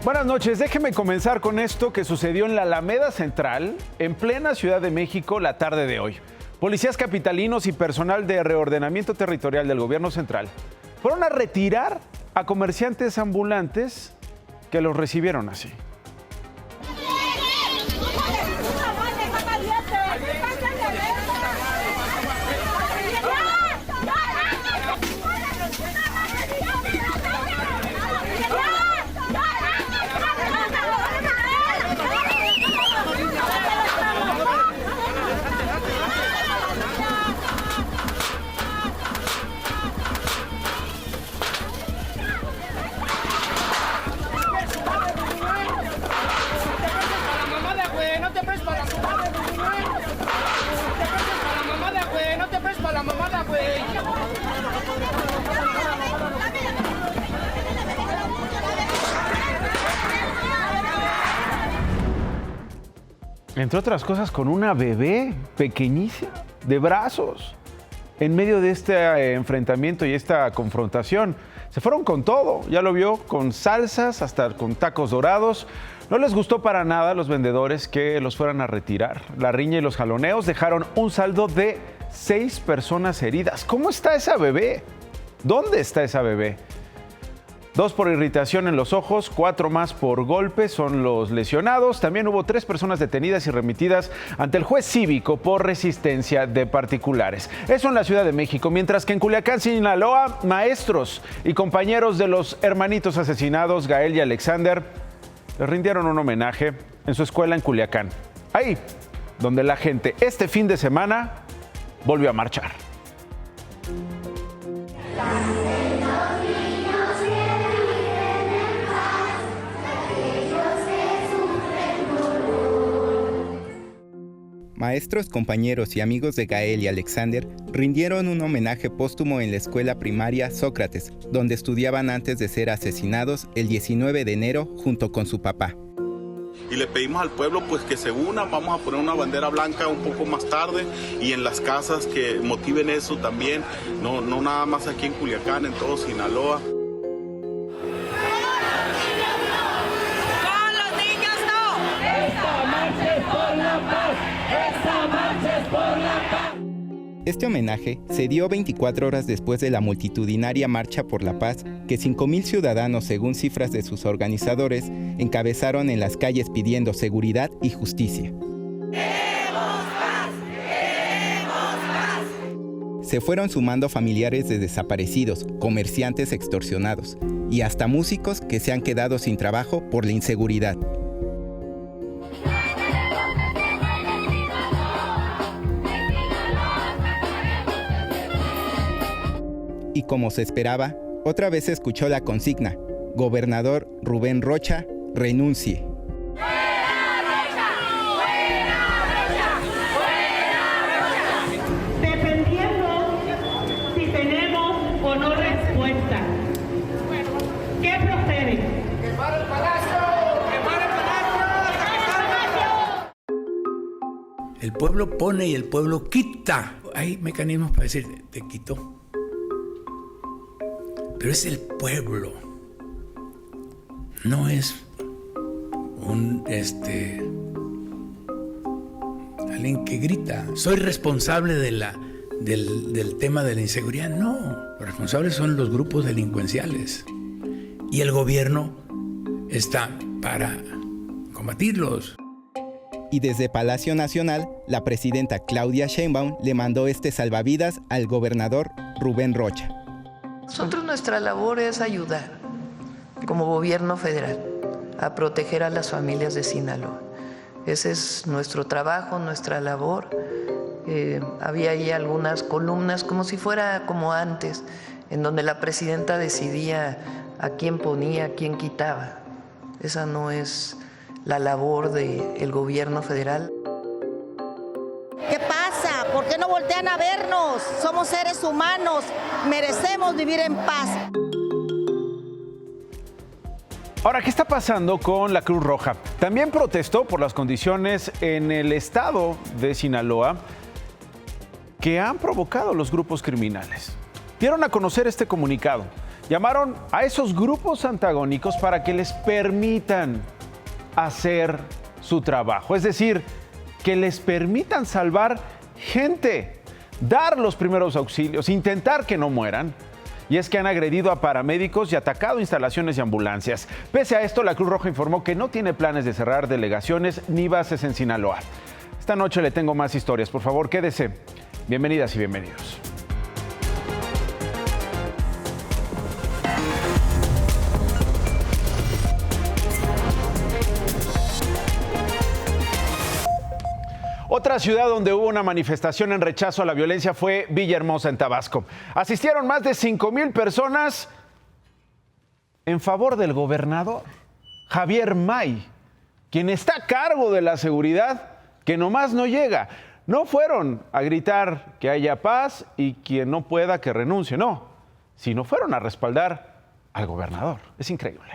Buenas noches, déjeme comenzar con esto que sucedió en la Alameda Central, en plena Ciudad de México, la tarde de hoy. Policías capitalinos y personal de reordenamiento territorial del gobierno central fueron a retirar a comerciantes ambulantes que los recibieron así. Entre otras cosas, con una bebé pequeñísima, de brazos. En medio de este enfrentamiento y esta confrontación, se fueron con todo. Ya lo vio, con salsas, hasta con tacos dorados. No les gustó para nada a los vendedores que los fueran a retirar. La riña y los jaloneos dejaron un saldo de 6 personas heridas. ¿Cómo está esa bebé? ¿Dónde está esa bebé? 2 por irritación en los ojos, 4 más por golpe son los lesionados. También hubo 3 personas detenidas y remitidas ante el juez cívico por resistencia de particulares. Eso en la Ciudad de México, mientras que en Culiacán, Sinaloa, maestros y compañeros de los hermanitos asesinados, Gael y Alexander, les rindieron un homenaje en su escuela en Culiacán. Ahí, donde la gente este fin de semana volvió a marchar. Maestros, compañeros y amigos de Gael y Alexander rindieron un homenaje póstumo en la escuela primaria Sócrates, donde estudiaban antes de ser asesinados el 19 de enero junto con su papá. Y le pedimos al pueblo pues que se unan, vamos a poner una bandera blanca un poco más tarde y en las casas que motiven eso también, no nada más aquí en Culiacán, en todo Sinaloa. Este homenaje se dio 24 horas después de la multitudinaria Marcha por la Paz que 5,000 ciudadanos, según cifras de sus organizadores, encabezaron en las calles pidiendo seguridad y justicia. ¡Queremos paz! ¡Queremos paz! Se fueron sumando familiares de desaparecidos, comerciantes extorsionados y hasta músicos que se han quedado sin trabajo por la inseguridad. Y como se esperaba, otra vez se escuchó la consigna: Gobernador Rubén Rocha, renuncie. ¡Fuera Rocha! ¡Fuera Rocha! ¡Fuera Rocha! Dependiendo si tenemos o no respuesta. ¿Qué procede? ¡Quemar el palacio! ¡Quemar el palacio! ¡Quemar el palacio! El pueblo pone y el pueblo quita. Hay mecanismos para decir, te quito. Pero es el pueblo, no es alguien que grita. Soy responsable del tema de la inseguridad. No, los responsables son los grupos delincuenciales y el gobierno está para combatirlos. Y desde Palacio Nacional, la presidenta Claudia Sheinbaum le mandó este salvavidas al gobernador Rubén Rocha. Nosotros, nuestra labor es ayudar, como gobierno federal, a proteger a las familias de Sinaloa. Ese es nuestro trabajo, nuestra labor. Había ahí algunas columnas, como si fuera como antes, en donde la presidenta decidía a quién ponía, a quién quitaba. Esa no es la labor del gobierno federal. ¿Qué pasa? ¿Por qué no voltean a vernos? Somos seres humanos, merecemos vivir en paz. Ahora, ¿qué está pasando con la Cruz Roja? También protestó por las condiciones en el estado de Sinaloa que han provocado los grupos criminales. Dieron a conocer este comunicado. Llamaron a esos grupos antagónicos para que les permitan hacer su trabajo, es decir, que les permitan salvar gente, dar los primeros auxilios, intentar que no mueran. Y es que han agredido a paramédicos y atacado instalaciones y ambulancias. Pese a esto, la Cruz Roja informó que no tiene planes de cerrar delegaciones ni bases en Sinaloa. Esta noche le tengo más historias. Por favor, quédese. Bienvenidas y bienvenidos. Otra ciudad donde hubo una manifestación en rechazo a la violencia fue Villahermosa, en Tabasco. Asistieron más de 5,000 personas en favor del gobernador, Javier May, quien está a cargo de la seguridad, que nomás no llega. No fueron a gritar que haya paz y quien no pueda que renuncie, no, sino fueron a respaldar al gobernador. Es increíble.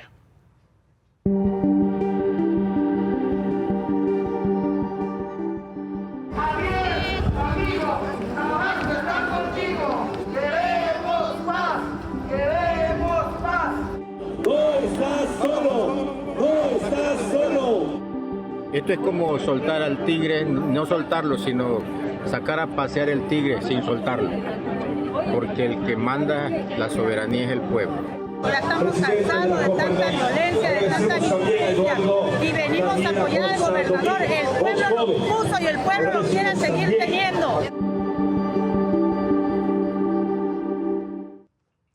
Esto es como soltar al tigre, no soltarlo, sino sacar a pasear el tigre sin soltarlo. Porque el que manda la soberanía es el pueblo. Ya estamos cansados de tanta violencia, de tanta injusticia y venimos a apoyar al gobernador. El pueblo lo puso y el pueblo lo quiere seguir teniendo.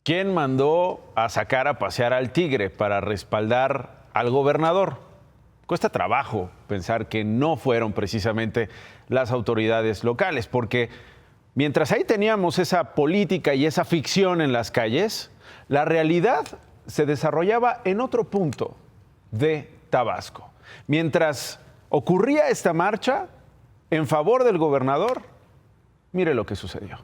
¿Quién mandó a sacar a pasear al tigre para respaldar al gobernador? Cuesta trabajo pensar que no fueron precisamente las autoridades locales, porque mientras ahí teníamos esa política y esa ficción en las calles, la realidad se desarrollaba en otro punto de Tabasco. Mientras ocurría esta marcha en favor del gobernador, mire lo que sucedió.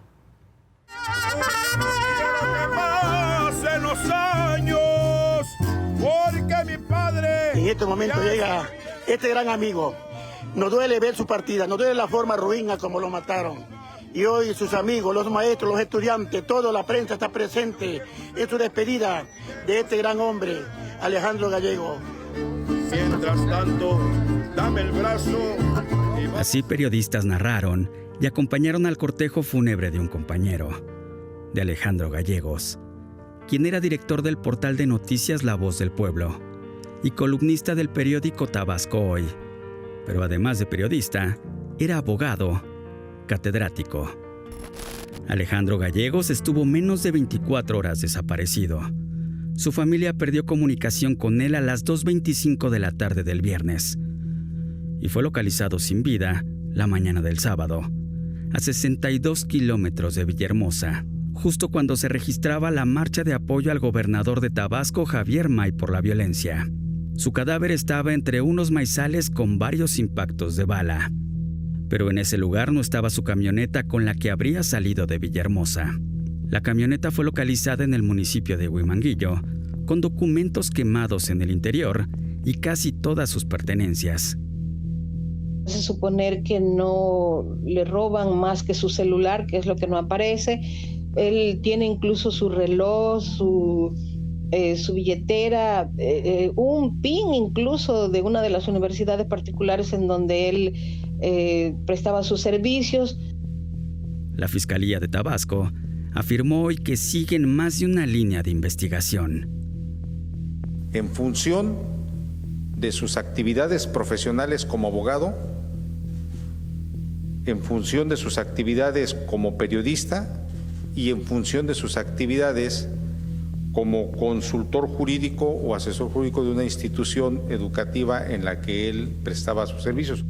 Porque mi padre... En este momento llega este gran amigo. Nos duele ver su partida, nos duele la forma ruina como lo mataron. Y hoy sus amigos, los maestros, los estudiantes, toda la prensa está presente en su despedida de este gran hombre, Alejandro Gallego. Mientras tanto, dame el brazo. Así periodistas narraron y acompañaron al cortejo fúnebre de un compañero, de Alejandro Gallegos, quien era director del portal de noticias La Voz del Pueblo y columnista del periódico Tabasco Hoy. Pero además de periodista, era abogado, catedrático. Alejandro Gallegos estuvo menos de 24 horas desaparecido. Su familia perdió comunicación con él a las 2:25 de la tarde del viernes y fue localizado sin vida la mañana del sábado, a 62 kilómetros de Villahermosa, justo cuando se registraba la marcha de apoyo al gobernador de Tabasco, Javier May, por la violencia. Su cadáver estaba entre unos maizales con varios impactos de bala. Pero en ese lugar no estaba su camioneta con la que habría salido de Villahermosa. La camioneta fue localizada en el municipio de Huimanguillo, con documentos quemados en el interior y casi todas sus pertenencias. Se suponer que no le roban más que su celular, que es lo que no aparece. Él tiene incluso su reloj, su billetera, un PIN incluso de una de las universidades particulares en donde él prestaba sus servicios. La Fiscalía de Tabasco afirmó hoy que siguen más de una línea de investigación. En función de sus actividades profesionales como abogado, en función de sus actividades como periodista y en función de sus actividades como consultor jurídico o asesor jurídico de una institución educativa en la que él prestaba sus servicios.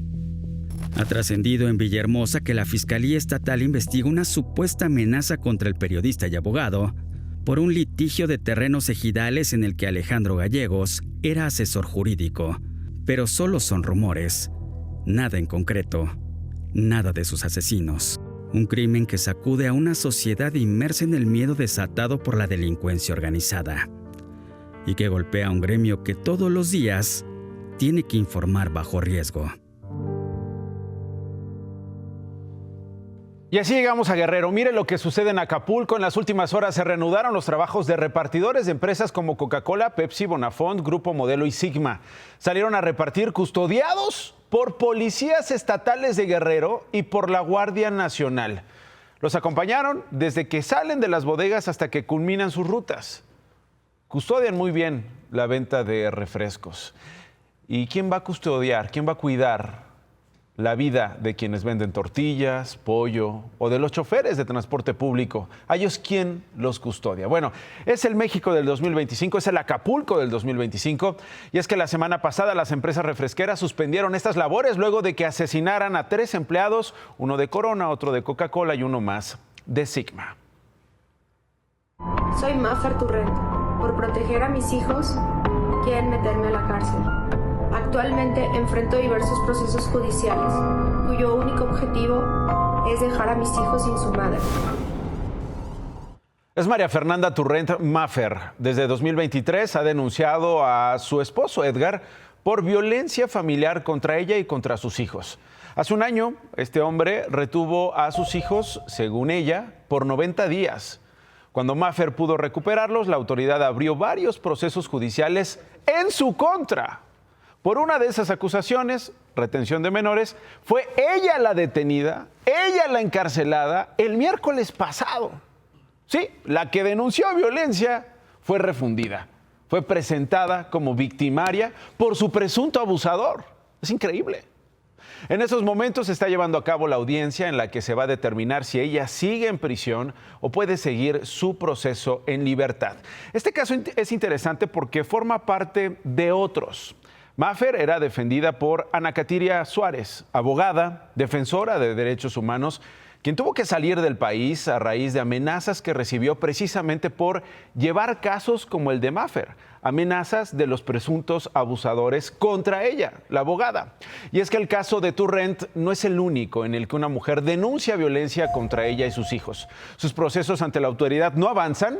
Ha trascendido en Villahermosa que la Fiscalía Estatal investiga una supuesta amenaza contra el periodista y abogado por un litigio de terrenos ejidales en el que Alejandro Gallegos era asesor jurídico. Pero solo son rumores, nada en concreto, nada de sus asesinos. Un crimen que sacude a una sociedad inmersa en el miedo desatado por la delincuencia organizada y que golpea a un gremio que todos los días tiene que informar bajo riesgo. Y así llegamos a Guerrero. Mire lo que sucede en Acapulco. En las últimas horas se reanudaron los trabajos de repartidores de empresas como Coca-Cola, Pepsi, Bonafont, Grupo Modelo y Sigma. Salieron a repartir custodiados por policías estatales de Guerrero y por la Guardia Nacional. Los acompañaron desde que salen de las bodegas hasta que culminan sus rutas. Custodian muy bien la venta de refrescos. ¿Y quién va a custodiar? ¿Quién va a cuidar la vida de quienes venden tortillas, pollo o de los choferes de transporte público? ¿A ellos quién los custodia? Bueno, es el México del 2025, es el Acapulco del 2025. Y es que la semana pasada las empresas refresqueras suspendieron estas labores luego de que asesinaran a 3 empleados, uno de Corona, otro de Coca-Cola y uno más de Sigma. Soy Mafer Turrent. Por proteger a mis hijos, quieren meterme a la cárcel. Actualmente enfrento diversos procesos judiciales, cuyo único objetivo es dejar a mis hijos sin su madre. Es María Fernanda Turrent Mafer. Desde 2023 ha denunciado a su esposo Edgar por violencia familiar contra ella y contra sus hijos. Hace un año, este hombre retuvo a sus hijos, según ella, por 90 días. Cuando Mafer pudo recuperarlos, la autoridad abrió varios procesos judiciales en su contra. Por una de esas acusaciones, retención de menores, fue ella la detenida, ella la encarcelada el miércoles pasado. Sí, la que denunció violencia fue refundida, fue presentada como victimaria por su presunto abusador. Es increíble. En esos momentos se está llevando a cabo la audiencia en la que se va a determinar si ella sigue en prisión o puede seguir su proceso en libertad. Este caso es interesante porque forma parte de otros. Mafer era defendida por Ana Katiria Suárez, abogada, defensora de derechos humanos, quien tuvo que salir del país a raíz de amenazas que recibió precisamente por llevar casos como el de Mafer, amenazas de los presuntos abusadores contra ella, la abogada. Y es que el caso de Turrent no es el único en el que una mujer denuncia violencia contra ella y sus hijos. Sus procesos ante la autoridad no avanzan,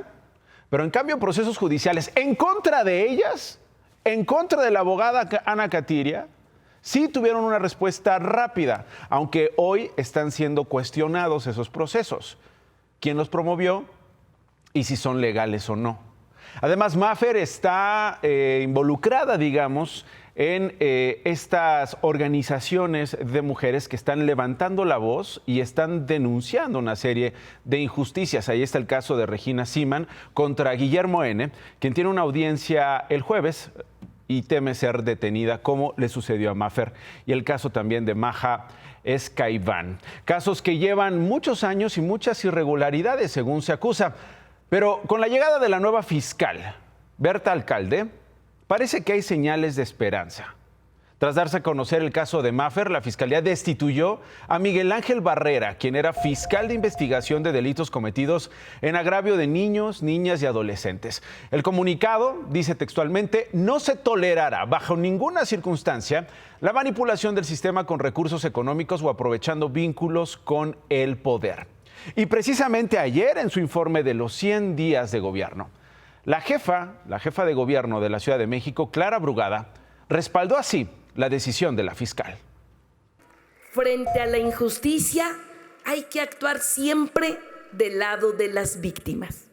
pero en cambio procesos judiciales en contra de ellas, en contra de la abogada Ana Katiria, sí tuvieron una respuesta rápida, aunque hoy están siendo cuestionados esos procesos. ¿Quién los promovió y si son legales o no? Además, Mafer está involucrada, digamos, en estas organizaciones de mujeres que están levantando la voz y están denunciando una serie de injusticias. Ahí está el caso de Regina Siman contra Guillermo N., quien tiene una audiencia el jueves y teme ser detenida, como le sucedió a Mafer. Y el caso también de Maja Escaiván. Casos que llevan muchos años y muchas irregularidades, según se acusa. Pero con la llegada de la nueva fiscal, Berta Alcalde, parece que hay señales de esperanza. Tras darse a conocer el caso de Mafer, la Fiscalía destituyó a Miguel Ángel Barrera, quien era fiscal de investigación de delitos cometidos en agravio de niños, niñas y adolescentes. El comunicado dice textualmente: no se tolerará bajo ninguna circunstancia la manipulación del sistema con recursos económicos o aprovechando vínculos con el poder. Y precisamente ayer, en su informe de los 100 días de gobierno, la jefa de gobierno de la Ciudad de México, Clara Brugada, respaldó así la decisión de la fiscal. Frente a la injusticia hay que actuar siempre del lado de las víctimas.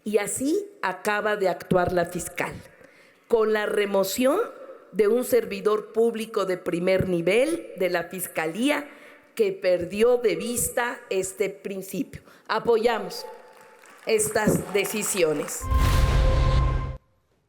Y así acaba de actuar la fiscal, con la remoción de un servidor público de primer nivel de la Fiscalía que perdió de vista este principio. Apoyamos estas decisiones.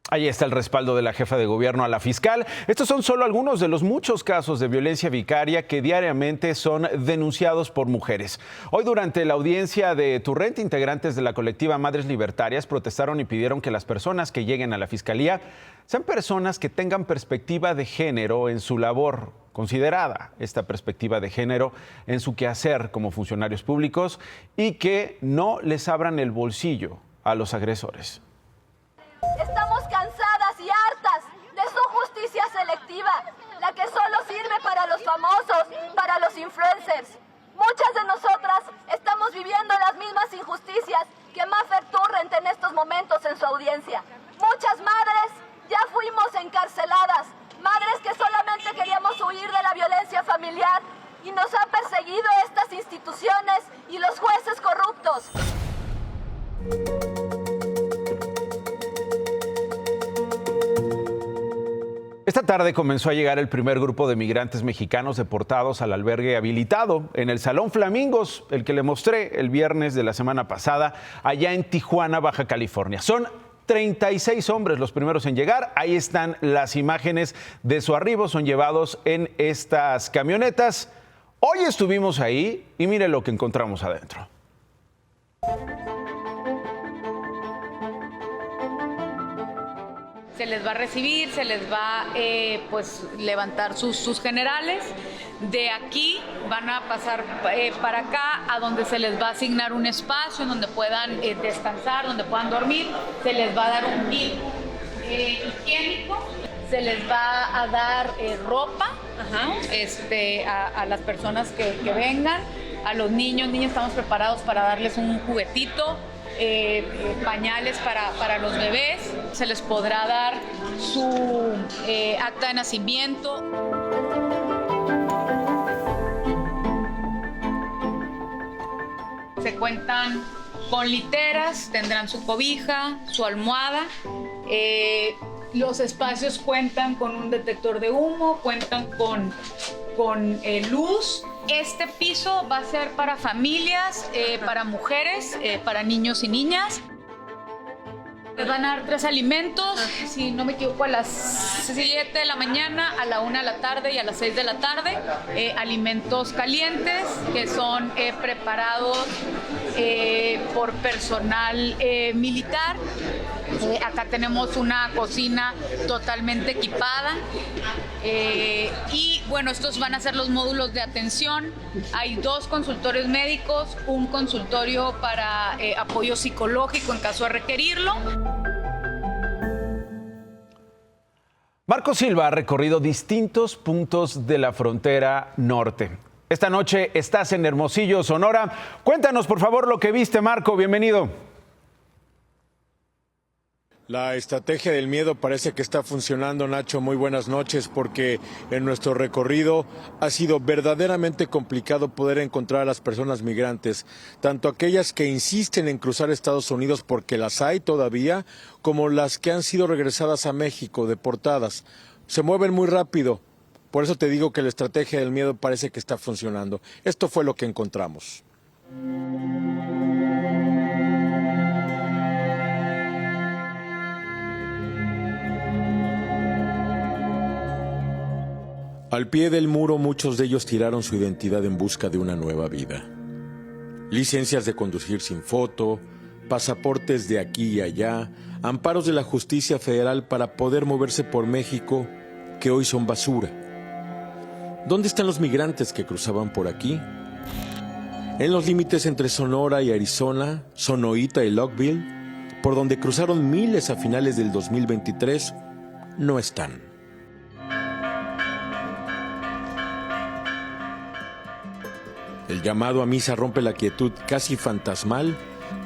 Ahí está el respaldo de la jefa de gobierno a la fiscal. Estos son solo algunos de los muchos casos de violencia vicaria que diariamente son denunciados por mujeres. Hoy, durante la audiencia de Turrent, integrantes de la colectiva Madres Libertarias protestaron y pidieron que las personas que lleguen a la fiscalía sean personas que tengan perspectiva de género en su labor, considerada esta perspectiva de género en su quehacer como funcionarios públicos, y que no les abran el bolsillo a los agresores. Estamos cansadas y hartas de su justicia selectiva, la que solo sirve para los famosos, para los influencers. Muchas de nosotras estamos viviendo las mismas injusticias que Mafer Turrent en estos momentos en su audiencia. Muchas madres ya fuimos encarceladas, madres que solamente queríamos huir de la violencia familiar, y nos han perseguido estas instituciones Esta tarde comenzó a llegar el primer grupo de migrantes mexicanos deportados al albergue habilitado en el Salón Flamingos, el que le mostré el viernes de la semana pasada, allá en Tijuana, Baja California. Son 36 hombres los primeros en llegar. Ahí están las imágenes de su arribo. Son llevados en estas camionetas. Hoy estuvimos ahí y mire lo que encontramos adentro. Se les va a recibir, se les va pues levantar sus generales. De aquí van a pasar para acá, a donde se les va a asignar un espacio en donde puedan descansar, donde puedan dormir. Se les va a dar un kit higiénico, se les va a dar ropa a las personas que vengan. A los niños estamos preparados para darles un juguetito. Pañales para los bebés, se les podrá dar su acta de nacimiento. Se cuentan con literas, tendrán su cobija, su almohada. Los espacios cuentan con un detector de humo, cuentan con luz. Este piso va a ser para familias, para mujeres, para niños y niñas. Les van a dar 3 alimentos, si no me equivoco, a las 7 de la mañana, a la 1 de la tarde y a las 6 de la tarde. Alimentos calientes que son preparados por personal militar. Acá tenemos una cocina totalmente equipada y bueno, estos van a ser los módulos de atención. Hay 2 consultorios médicos, un consultorio para apoyo psicológico en caso de requerirlo. Marco Silva ha recorrido distintos puntos de la frontera norte. Esta noche estás en Hermosillo, Sonora. Cuéntanos, por favor, lo que viste, Marco. Bienvenido. La estrategia del miedo parece que está funcionando, Nacho. Muy buenas noches, porque en nuestro recorrido ha sido verdaderamente complicado poder encontrar a las personas migrantes, tanto aquellas que insisten en cruzar Estados Unidos porque las hay todavía, como las que han sido regresadas a México, deportadas. Se mueven muy rápido, por eso te digo que la estrategia del miedo parece que está funcionando. Esto fue lo que encontramos. Al pie del muro, muchos de ellos tiraron su identidad en busca de una nueva vida. Licencias de conducir sin foto, pasaportes de aquí y allá, amparos de la justicia federal para poder moverse por México, que hoy son basura. ¿Dónde están los migrantes que cruzaban por aquí? En los límites entre Sonora y Arizona, Sonoita y Logville, por donde cruzaron miles a finales del 2023, no están. El llamado a misa rompe la quietud casi fantasmal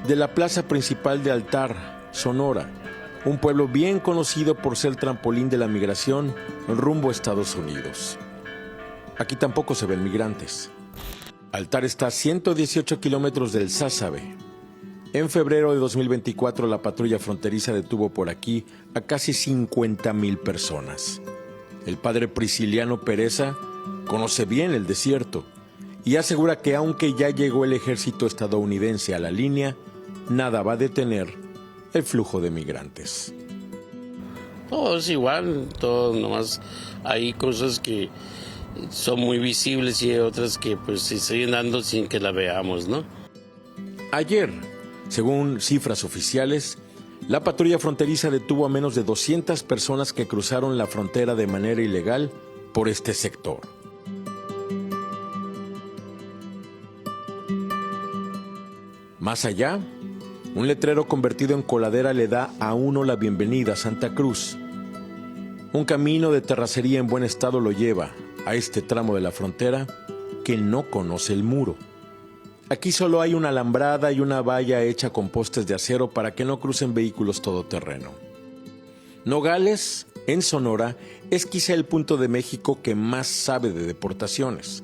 de la plaza principal de Altar, Sonora, un pueblo bien conocido por ser trampolín de la migración rumbo a Estados Unidos. Aquí tampoco se ven migrantes. Altar está a 118 kilómetros del Sázabe. En febrero de 2024, la patrulla fronteriza detuvo por aquí a casi 50,000 personas. El padre Prisciliano Pereza conoce bien el desierto y asegura que aunque ya llegó el ejército estadounidense a la línea, nada va a detener el flujo de migrantes. Todo es igual, todo nomás hay cosas que son muy visibles y hay otras que pues se siguen dando sin que la veamos, ¿no? Ayer, según cifras oficiales, la patrulla fronteriza detuvo a menos de 200 personas que cruzaron la frontera de manera ilegal por este sector. Más allá, un letrero convertido en coladera le da a uno la bienvenida a Santa Cruz. Un camino de terracería en buen estado lo lleva a este tramo de la frontera que no conoce el muro. Aquí solo hay una alambrada y una valla hecha con postes de acero para que no crucen vehículos todoterreno. Nogales, en Sonora, es quizá el punto de México que más sabe de deportaciones.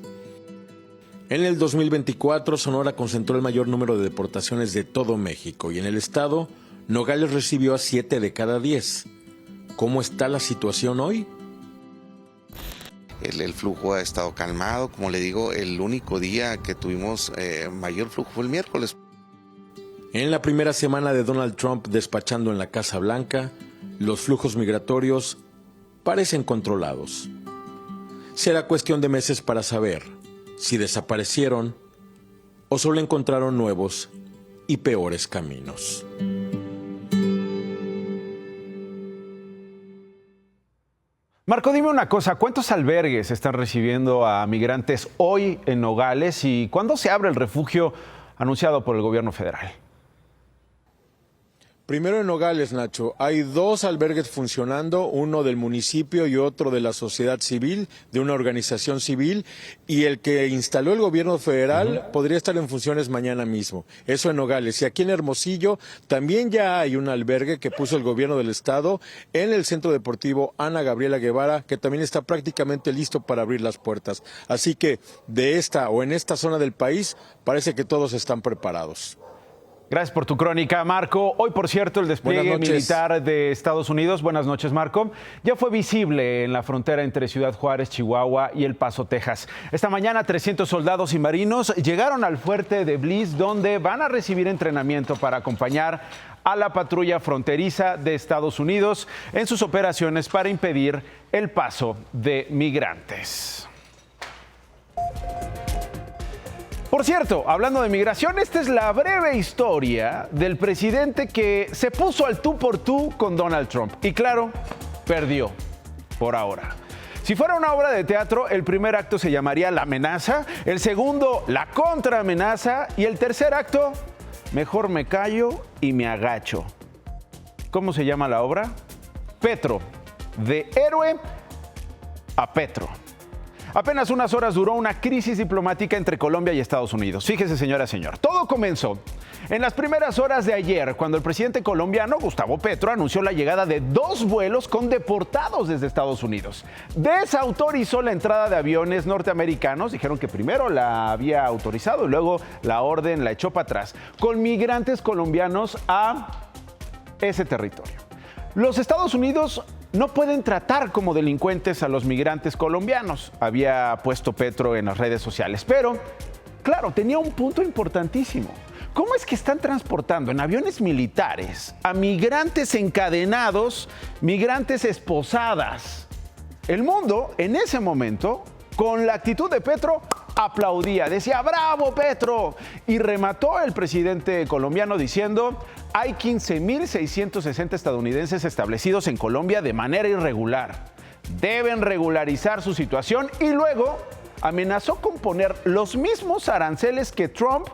En el 2024, Sonora concentró el mayor número de deportaciones de todo México y en el estado, Nogales recibió a 7 de cada 10. ¿Cómo está la situación hoy? El flujo ha estado calmado. Como le digo, el único día que tuvimos mayor flujo fue el miércoles. En la primera semana de Donald Trump despachando en la Casa Blanca, los flujos migratorios parecen controlados. Será cuestión de meses para saber si desaparecieron o solo encontraron nuevos y peores caminos. Marco, dime una cosa, ¿cuántos albergues están recibiendo a migrantes hoy en Nogales y cuándo se abre el refugio anunciado por el gobierno federal? Primero en Nogales, Nacho, hay 2 albergues funcionando, uno del municipio y otro de la sociedad civil, de una organización civil, y el que instaló el gobierno federal podría estar en funciones mañana mismo. Eso en Nogales. Y aquí en Hermosillo también ya hay un albergue que puso el gobierno del estado en el Centro Deportivo Ana Gabriela Guevara, que también está prácticamente listo para abrir las puertas. Así que de esta o en esta zona del país parece que todos están preparados. Gracias por tu crónica, Marco. Hoy, por cierto, el despliegue militar de Estados Unidos, buenas noches, Marco, ya fue visible en la frontera entre Ciudad Juárez, Chihuahua y El Paso, Texas. Esta mañana 300 soldados y marinos llegaron al fuerte de Bliss, donde van a recibir entrenamiento para acompañar a la patrulla fronteriza de Estados Unidos en sus operaciones para impedir el paso de migrantes. Por cierto, hablando de migración, esta es la breve historia del presidente que se puso al tú por tú con Donald Trump. Y claro, perdió, por ahora. Si fuera una obra de teatro, el primer acto se llamaría La amenaza, el segundo, La contraamenaza, y el tercer acto, Mejor me callo y me agacho. ¿Cómo se llama la obra? Petro, de héroe a Petro. Apenas unas horas duró una crisis diplomática entre Colombia y Estados Unidos. Fíjese, señora, señor. Todo comenzó en las primeras horas de ayer, cuando el presidente colombiano, Gustavo Petro, anunció la llegada de 2 vuelos con deportados desde Estados Unidos. Desautorizó la entrada de aviones norteamericanos, dijeron que primero la había autorizado y luego la orden la echó para atrás, con migrantes colombianos a ese territorio. Los Estados Unidos no pueden tratar como delincuentes a los migrantes colombianos, había puesto Petro en las redes sociales. Pero, claro, tenía un punto importantísimo. ¿Cómo es que están transportando en aviones militares a migrantes encadenados, migrantes esposadas? El mundo, en ese momento, con la actitud de Petro, aplaudía, decía ¡bravo, Petro! Y remató el presidente colombiano diciendo: hay 15.660 estadounidenses establecidos en Colombia de manera irregular. Deben regularizar su situación, y luego amenazó con poner los mismos aranceles que Trump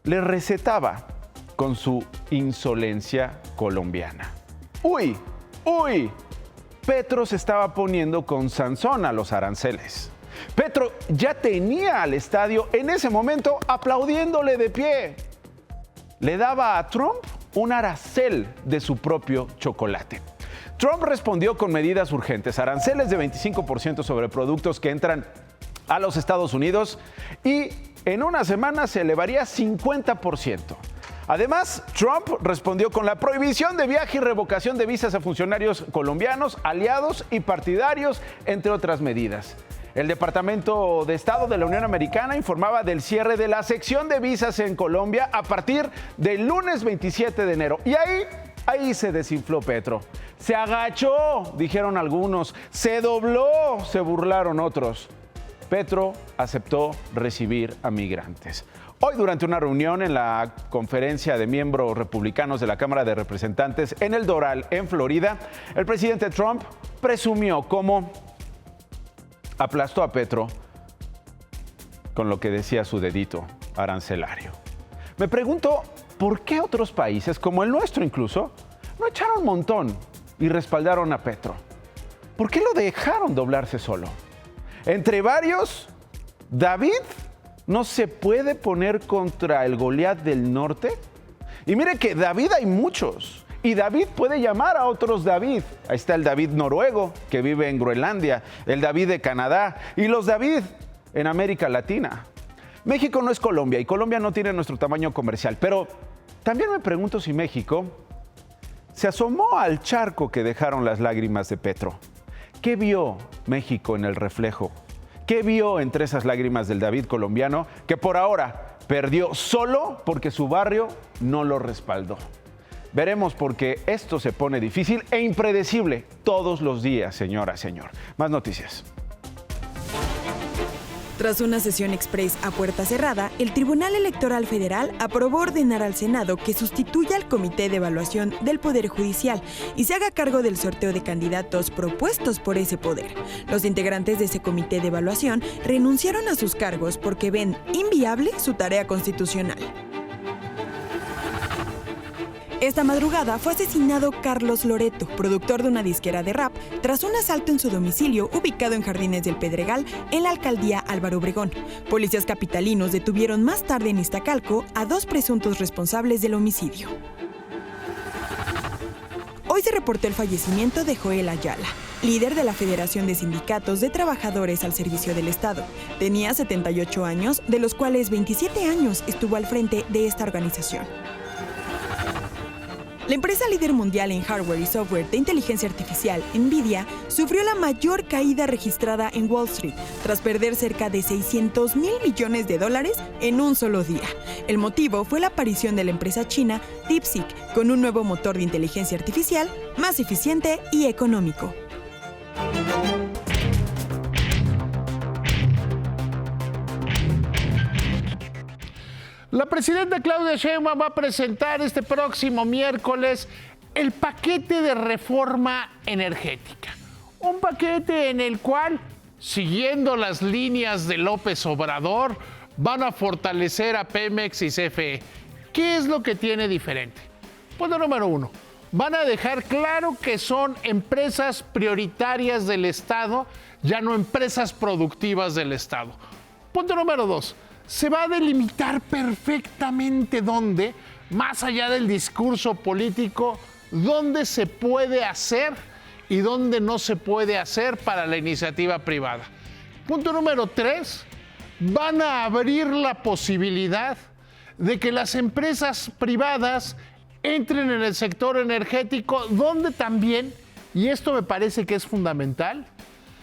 le recetaba con su insolencia colombiana. ¡Uy! Petro se estaba poniendo con Sansón a los aranceles. Petro ya tenía al estadio en ese momento aplaudiéndole de pie. Le daba a Trump un arancel de su propio chocolate. Trump respondió con medidas urgentes, aranceles de 25% sobre productos que entran a los Estados Unidos, y en una semana se elevaría 50%. Además, Trump respondió con la prohibición de viaje y revocación de visas a funcionarios colombianos, aliados y partidarios, entre otras medidas. El Departamento de Estado de la Unión Americana informaba del cierre de la sección de visas en Colombia a partir del lunes 27 de enero. Y ahí se desinfló Petro. Se agachó, dijeron algunos. Se dobló, se burlaron otros. Petro aceptó recibir a migrantes. Hoy, durante una reunión en la conferencia de miembros republicanos de la Cámara de Representantes en el Doral, en Florida, el presidente Trump presumió cómo aplastó a Petro con lo que decía su dedito arancelario. Me pregunto, ¿por qué otros países, como el nuestro incluso, no echaron un montón y respaldaron a Petro? ¿Por qué lo dejaron doblarse solo? Entre varios, David no se puede poner contra el Goliat del norte. Y mire que David hay muchos. Y David puede llamar a otros David. Ahí está el David noruego, que vive en Groenlandia, el David de Canadá. Y los David en América Latina. México no es Colombia y Colombia no tiene nuestro tamaño comercial, pero también me pregunto si México se asomó al charco que dejaron las lágrimas de Petro. ¿Qué vio México en el reflejo? ¿Qué vio entre esas lágrimas del David colombiano que por ahora perdió solo porque su barrio no lo respaldó? Veremos, porque esto se pone difícil e impredecible todos los días, señora, señor. Más noticias. Tras una sesión express a puerta cerrada, el Tribunal Electoral Federal aprobó ordenar al Senado que sustituya al Comité de Evaluación del Poder Judicial y se haga cargo del sorteo de candidatos propuestos por ese poder. Los integrantes de ese comité de evaluación renunciaron a sus cargos porque ven inviable su tarea constitucional. Esta madrugada fue asesinado Carlos Loreto, productor de una disquera de rap, tras un asalto en su domicilio ubicado en Jardines del Pedregal, en la alcaldía Álvaro Obregón. Policías capitalinos detuvieron más tarde en Iztacalco a 2 presuntos responsables del homicidio. Hoy se reportó el fallecimiento de Joel Ayala, líder de la Federación de Sindicatos de Trabajadores al Servicio del Estado. Tenía 78 años, de los cuales 27 años estuvo al frente de esta organización. La empresa líder mundial en hardware y software de inteligencia artificial, Nvidia, sufrió la mayor caída registrada en Wall Street, tras perder cerca de $600 mil millones en un solo día. El motivo fue la aparición de la empresa china DeepSeek, con un nuevo motor de inteligencia artificial más eficiente y económico. La presidenta Claudia Sheinbaum va a presentar este próximo miércoles el paquete de reforma energética. Un paquete en el cual, siguiendo las líneas de López Obrador, van a fortalecer a Pemex y CFE. ¿Qué es lo que tiene diferente? Punto número 1. Van a dejar claro que son empresas prioritarias del Estado, ya no empresas productivas del Estado. Punto número 2. Se va a delimitar perfectamente dónde, más allá del discurso político, dónde se puede hacer y dónde no se puede hacer para la iniciativa privada. Punto número 3, van a abrir la posibilidad de que las empresas privadas entren en el sector energético, donde también, y esto me parece que es fundamental,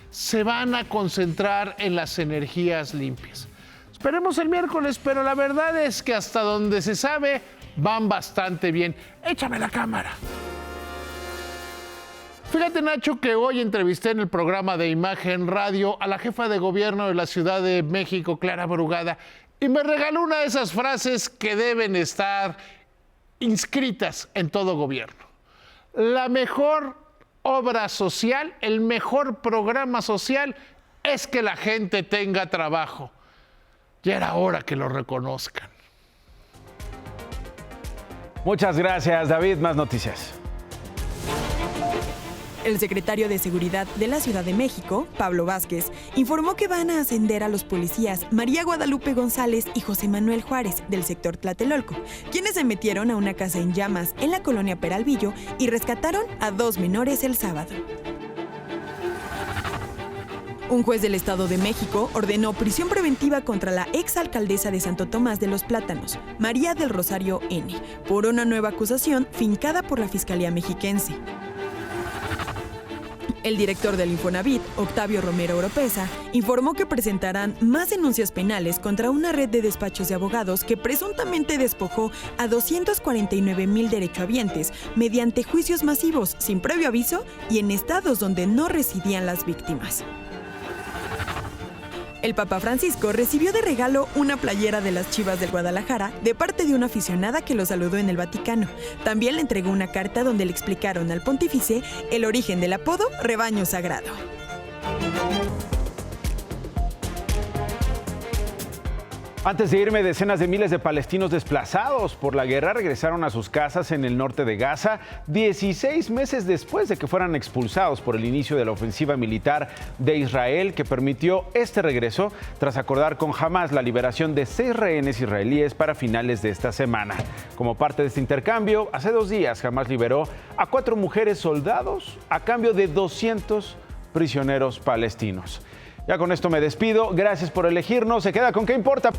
se van a concentrar en las energías limpias. Esperemos el miércoles, pero la verdad es que hasta donde se sabe van bastante bien. Échame la cámara. Fíjate, Nacho, que hoy entrevisté en el programa de Imagen Radio a la jefa de gobierno de la Ciudad de México, Clara Brugada, y me regaló una de esas frases que deben estar inscritas en todo gobierno. La mejor obra social, el mejor programa social es que la gente tenga trabajo. Ya era hora que lo reconozcan. Muchas gracias, David. Más noticias. El secretario de Seguridad de la Ciudad de México, Pablo Vázquez, informó que van a ascender a los policías María Guadalupe González y José Manuel Juárez, del sector Tlatelolco, quienes se metieron a una casa en llamas en la colonia Peralvillo y rescataron a 2 menores el sábado. Un juez del Estado de México ordenó prisión preventiva contra la exalcaldesa de Santo Tomás de los Plátanos, María del Rosario N., por una nueva acusación fincada por la Fiscalía Mexiquense. El director del Infonavit, Octavio Romero Oropesa, informó que presentarán más denuncias penales contra una red de despachos de abogados que presuntamente despojó a 249,000 derechohabientes mediante juicios masivos, sin previo aviso y en estados donde no residían las víctimas. El Papa Francisco recibió de regalo una playera de las Chivas del Guadalajara de parte de una aficionada que lo saludó en el Vaticano. También le entregó una carta donde le explicaron al pontífice el origen del apodo Rebaño Sagrado. Antes de irme, decenas de miles de palestinos desplazados por la guerra regresaron a sus casas en el norte de Gaza 16 meses después de que fueran expulsados por el inicio de la ofensiva militar de Israel, que permitió este regreso tras acordar con Hamás la liberación de 6 rehenes israelíes para finales de esta semana. Como parte de este intercambio, hace 2 días Hamás liberó a 4 mujeres soldados a cambio de 200 prisioneros palestinos. Ya con esto me despido. Gracias por elegirnos. Se queda con ¿Qué importa?